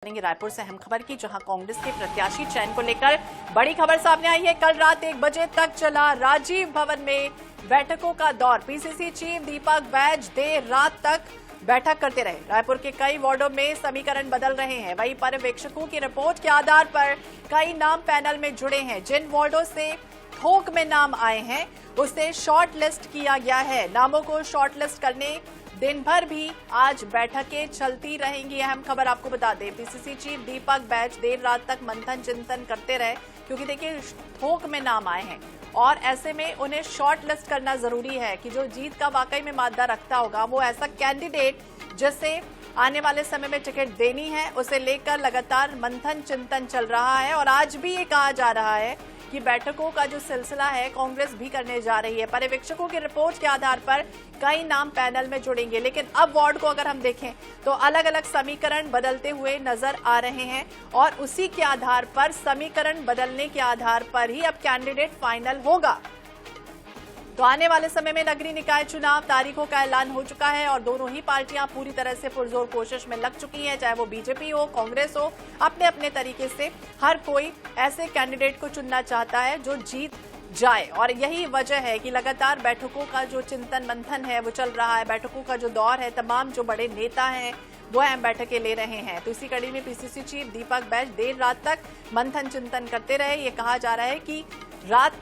करेंगे रायपुर से अहम खबर की, जहां कांग्रेस के प्रत्याशी चयन को लेकर बड़ी खबर सामने आई है। कल रात 1 बजे तक चला राजीव भवन में बैठकों का दौर। पीसीसी चीफ दीपक बैज देर रात तक बैठक करते रहे। रायपुर के कई वार्डों में समीकरण बदल रहे हैं। वहीं पर्यवेक्षकों की रिपोर्ट के आधार पर कई नाम पैनल में जुड़े हैं। जिन वार्डों से थोक में नाम आए हैं उसे शॉर्ट लिस्ट किया गया है। नामों को शॉर्ट लिस्ट करने दिन भर भी आज बैठकें चलती रहेंगी। अहम खबर आपको बता दें, पीसीसी चीफ दीपक बैज देर रात तक मंथन चिंतन करते रहे, क्योंकि देखिए थोक में नाम आए हैं और ऐसे में उन्हें शॉर्ट लिस्ट करना जरूरी है कि जो जीत का वाकई में मादा रखता होगा वो ऐसा कैंडिडेट जिसे आने वाले समय में टिकट देनी है, उसे लेकर लगातार मंथन चिंतन चल रहा है। और आज भी ये कहा जा रहा है कि बैठकों का जो सिलसिला है कांग्रेस भी करने जा रही है। पर्यवेक्षकों की रिपोर्ट के आधार पर कई नाम पैनल में जुड़ेंगे, लेकिन अब वार्ड को अगर हम देखें तो अलग अलग समीकरण बदलते हुए नजर आ रहे हैं और उसी के आधार पर, समीकरण बदलने के आधार पर ही अब कैंडिडेट फाइनल होगा। तो आने वाले समय में नगरीय निकाय चुनाव तारीखों का ऐलान हो चुका है और दोनों ही पार्टियां पूरी तरह से पुरजोर कोशिश में लग चुकी हैं, चाहे वो बीजेपी हो, कांग्रेस हो। अपने अपने तरीके से हर कोई ऐसे कैंडिडेट को चुनना चाहता है जो जीत जाए और यही वजह है कि लगातार बैठकों का जो चिंतन मंथन है वो चल रहा है। बैठकों का जो दौर है, तमाम जो बड़े नेता हैं वो अहम बैठकें ले रहे हैं। तो इसी कड़ी में पीसीसी चीफ दीपक बैज देर रात तक मंथन चिंतन करते रहे। ये कहा जा रहा है कि रात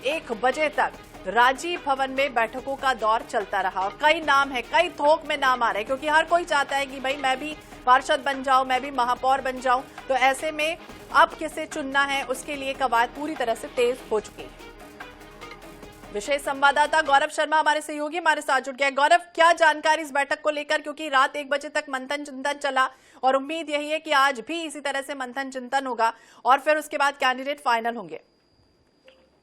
1 बजे तक राजीव भवन में बैठकों का दौर चलता रहा और कई नाम है, कई थोक में नाम आ रहे हैं, क्योंकि हर कोई चाहता है कि भाई मैं भी पार्षद बन जाऊं, मैं भी महापौर बन जाऊं। तो ऐसे में अब किसे चुनना है उसके लिए कवायद पूरी तरह से तेज हो चुकी है। विशेष संवाददाता गौरव शर्मा हमारे सहयोगी हमारे साथ जुड़ गया। गौरव, क्या जानकारी इस बैठक को लेकर, क्योंकि रात 1 बजे तक मंथन चिंतन चला और उम्मीद यही है कि आज भी इसी तरह से मंथन चिंतन होगा और फिर उसके बाद कैंडिडेट फाइनल होंगे।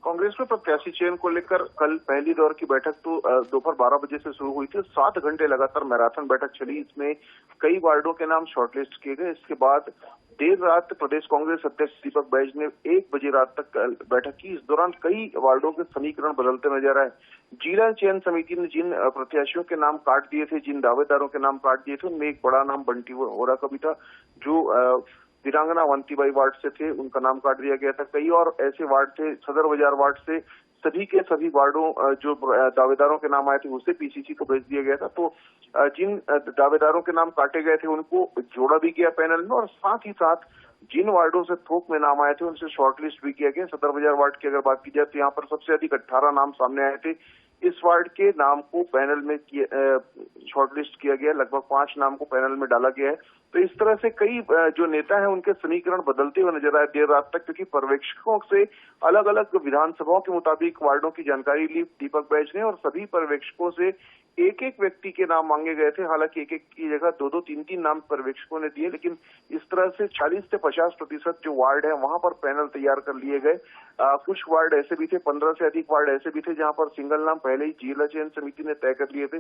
कांग्रेस में प्रत्याशी चयन को लेकर कल पहली दौर की बैठक तो दोपहर 12 बजे से शुरू हुई थी। 7 घंटे लगातार मैराथन बैठक चली। इसमें कई वार्डों के नाम शॉर्टलिस्ट किए गए। इसके बाद देर रात प्रदेश कांग्रेस अध्यक्ष दीपक बैज ने 1 बजे रात तक बैठक की। इस दौरान कई वार्डों के समीकरण बदलते नजर आए। जिला चयन समिति ने जिन प्रत्याशियों के नाम काट दिए थे, जिन दावेदारों के नाम काट दिए थे, उनमें एक बड़ा नाम बंटी वोरा का भी था, जो वीरांगना अवंतीबाई वार्ड से थे, उनका नाम काट दिया गया था। कई और ऐसे वार्ड थे सदर बाजार वार्ड से, सभी के सभी वार्डों जो दावेदारों के नाम आए थे उसे पीसीसी को भेज दिया गया था। तो जिन दावेदारों के नाम काटे गए थे उनको जोड़ा भी गया पैनल में और साथ ही साथ जिन वार्डों से थोक में नाम आए थे उनसे शॉर्टलिस्ट भी किया गया। सदर बाजार वार्ड की अगर बात की जाए तो यहाँ पर सबसे अधिक 18 नाम सामने आए थे। इस वार्ड के नाम को पैनल में शॉर्टलिस्ट किया गया, लगभग 5 नाम को पैनल में डाला गया है। तो इस तरह से कई जो नेता हैं उनके समीकरण बदलते हुए नजर आए देर रात तक, क्योंकि पर्यवेक्षकों से अलग अलग विधानसभाओं के मुताबिक वार्डों की जानकारी ली दीपक बैज ने और सभी पर्यवेक्षकों से एक एक व्यक्ति के नाम मांगे गए थे। हालांकि एक एक की जगह 2-2, 3-3 नाम पर्यवेक्षकों ने दिए, लेकिन इस तरह से 40 से 50% जो वार्ड है वहां पर पैनल तैयार कर लिए गए। कुछ वार्ड ऐसे भी थे, 15 से अधिक वार्ड ऐसे भी थे जहां पर सिंगल नाम पहले ही जिला चयन समिति ने तय कर लिए थे।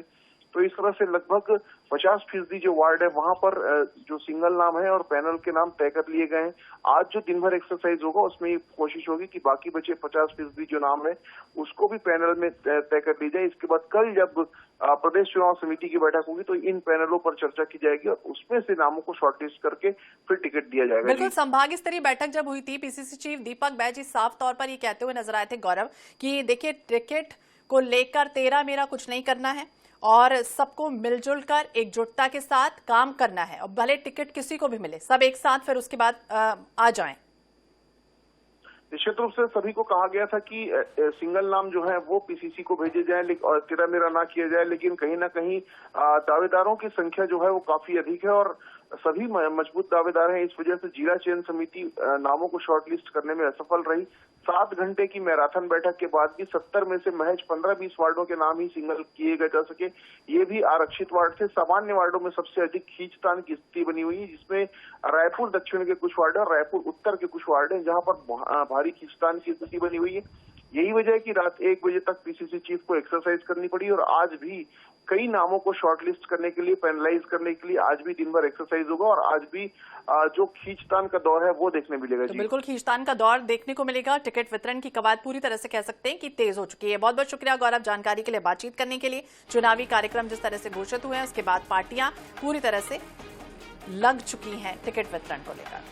तो इस तरह से लगभग 50% जो वार्ड है वहां पर जो सिंगल नाम है और पैनल के नाम तय कर लिए गए हैं। आज जो दिन भर एक्सरसाइज होगा उसमें ये कोशिश होगी कि बाकी बचे 50% जो नाम है उसको भी पैनल में तय कर ली जाए। इसके बाद कल जब प्रदेश चुनाव समिति की बैठक होगी तो इन पैनलों पर चर्चा की जाएगी और उसमें से नामों को शॉर्टलिस्ट करके फिर टिकट दिया जाएगा। बिल्कुल, संभाग स्तरीय बैठक जब हुई थी, पीसीसी चीफ दीपक बैज साफ तौर पर ये कहते हुए नजर आए थे गौरव कि देखिए टिकट को लेकर तेरा मेरा कुछ नहीं करना है और सबको मिलजुल कर एकजुटता के साथ काम करना है और भले टिकट किसी को भी मिले, सब एक साथ फिर उसके बाद आ जाएं। निश्चित रूप से सभी को कहा गया था कि सिंगल नाम जो है वो पीसीसी को भेजे जाए और तेरा मेरा ना किया जाए, लेकिन कहीं ना कहीं दावेदारों की संख्या जो है वो काफी अधिक है और सभी मजबूत दावेदार हैं। इस वजह से जिला चयन समिति नामों को शॉर्टलिस्ट करने में असफल रही। 7 घंटे की मैराथन बैठक के बाद भी 70 में से महज 15-20 वार्डों के नाम ही सिंगल किए गए जा सके। ये भी आरक्षित वार्ड थे। सामान्य वार्डों में सबसे अधिक खींचतान की स्थिति बनी हुई है, जिसमें रायपुर दक्षिण के कुछ वार्ड और रायपुर उत्तर के कुछ वार्ड हैं जहां पर भारी खींचतान की स्थिति बनी हुई है। यही वजह है कि रात 1 बजे तक पीसीसी चीफ को एक्सरसाइज करनी पड़ी और आज भी कई नामों को शॉर्टलिस्ट करने के लिए, पैनलाइज करने के लिए आज भी दिन भर एक्सरसाइज होगा और आज भी जो खींचतान का दौर है वो देखने मिलेगा। तो बिल्कुल खींचतान का दौर देखने को मिलेगा। टिकट वितरण की कवायद पूरी तरह से कह सकते हैं कि तेज हो चुकी है। बहुत बहुत शुक्रिया गौरव जानकारी के लिए, बातचीत करने के लिए। चुनावी कार्यक्रम जिस तरह से घोषित हुए हैं उसके बाद पार्टियां पूरी तरह से लग चुकी हैं टिकट वितरण को लेकर।